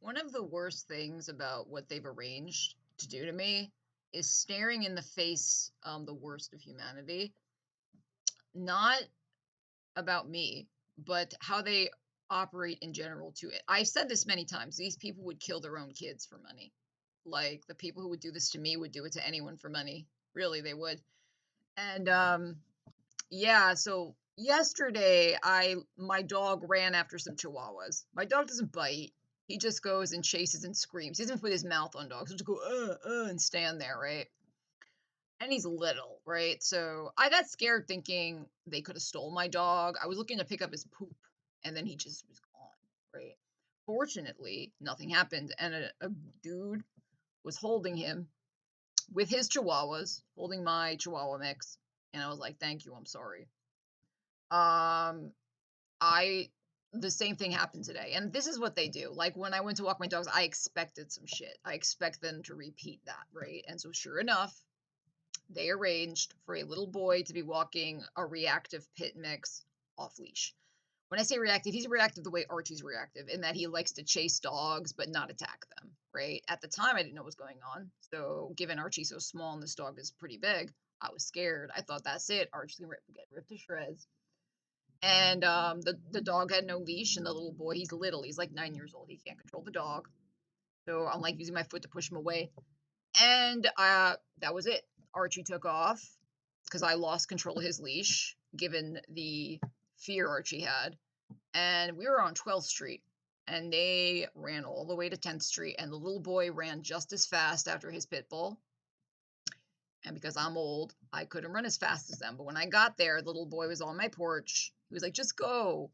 One of the worst things about what they've arranged to do to me is staring in the face the worst of humanity. Not about me, but how they operate in general to it. I've said this many times. These people would kill their own kids for money. Like the people who would do this to me would do it to anyone for money. Really, they would. And yeah, so yesterday my dog ran after some chihuahuas. My dog doesn't bite. He just goes and chases and screams. He doesn't put his mouth on dogs. He'll just go and stand there, right? And he's little, right? So I got scared thinking they could have stole my dog. I was looking to pick up his poop, and then he just was gone, right? Fortunately, nothing happened, and a dude was holding him with his chihuahuas, holding my chihuahua mix, and I was like, "Thank you, I'm sorry." Um, I the same thing happened today, and this is what they do. Like when I went to walk my dogs, I expected some shit. I expect them to repeat that, right? And so, sure enough, they arranged for a little boy to be walking a reactive pit mix off leash. When I say reactive, he's reactive the way Archie's reactive, in that he likes to chase dogs but not attack them, right? At the time, I didn't know what was going on. So, given Archie's so small and this dog is pretty big, I was scared. I thought that's it. Archie's gonna get ripped to shreds. And the dog had no leash, and the little boy, he's little, he's like 9 years old. He can't control the dog. So I'm like using my foot to push him away. And that was it. Archie took off because I lost control of his leash, given the fear Archie had. And we were on 12th Street, and they ran all the way to 10th Street, and the little boy ran just as fast after his pit bull. And because I'm old, I couldn't run as fast as them. But when I got there, the little boy was on my porch. He was like, just go.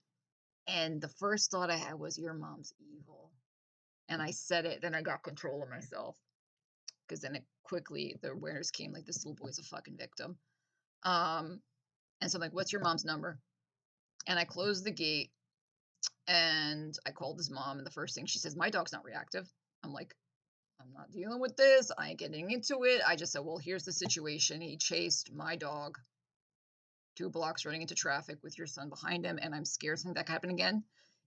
And the first thought I had was, your mom's evil. And I said it, then I got control of myself. Because then it quickly, the awareness came like, this little boy's a fucking victim. Um, and so I'm like, what's your mom's number? And I closed the gate and I called his mom. And the first thing she says, my dog's not reactive. I'm like, I'm not dealing with this. I ain't getting into it. I just said, well, here's the situation. He chased my dog 2 blocks running into traffic with your son behind him. And I'm scared something that could happen again.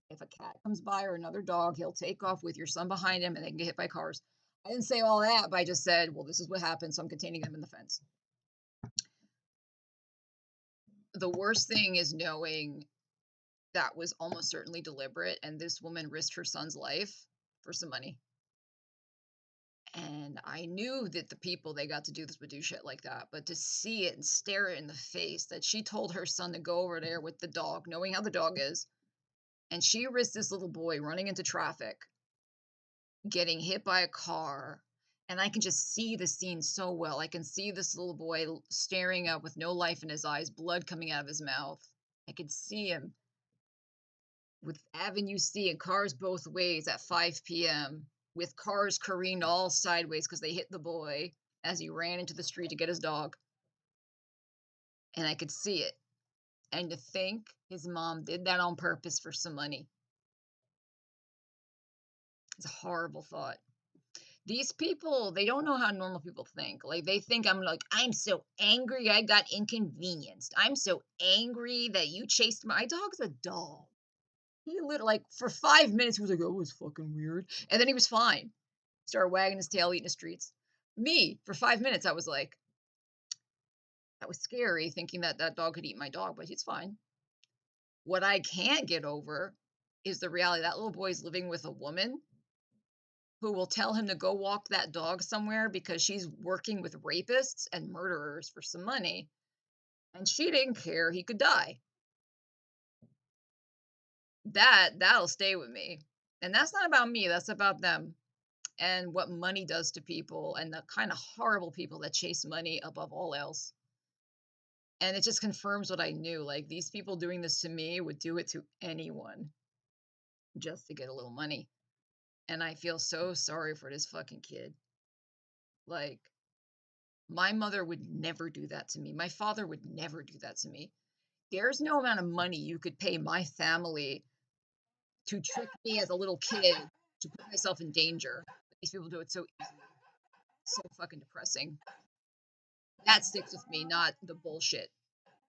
If a cat comes by or another dog, he'll take off with your son behind him and they can get hit by cars. I didn't say all that, but I just said, well, this is what happened. So I'm containing them in the fence. The worst thing is knowing that was almost certainly deliberate, and this woman risked her son's life for some money. And I knew that the people they got to do this would do shit like that, but to see it and stare it in the face that she told her son to go over there with the dog, knowing how the dog is, and she risked this little boy running into traffic, getting hit by a car, and I can just see the scene so well. I can see this little boy staring up with no life in his eyes, blood coming out of his mouth. I could see him with Avenue C and cars both ways at 5 p.m., with cars careened all sideways because they hit the boy as he ran into the street to get his dog. And I could see it. And to think his mom did that on purpose for some money. It's a horrible thought. These people, they don't know how normal people think. Like, they think I'm so angry I got inconvenienced. I'm so angry that you chased my dog's a dog. He like for 5 minutes he was like, "Oh, it was fucking weird," and then he was fine. Started wagging his tail, eating the streets. Me, for 5 minutes, I was like, that was scary, thinking that that dog could eat my dog, but he's fine. What I can't get over is the reality that little boy's living with a woman who will tell him to go walk that dog somewhere because she's working with rapists and murderers for some money, and she didn't care he could die. That'll stay with me. And that's not about me, that's about them. And what money does to people and the kind of horrible people that chase money above all else. And it just confirms what I knew. Like, these people doing this to me would do it to anyone just to get a little money. And I feel so sorry for this fucking kid. Like, my mother would never do that to me. My father would never do that to me. There's no amount of money you could pay my family to trick me as a little kid to put myself in danger. These people do it so easily. So fucking depressing. That sticks with me, not the bullshit.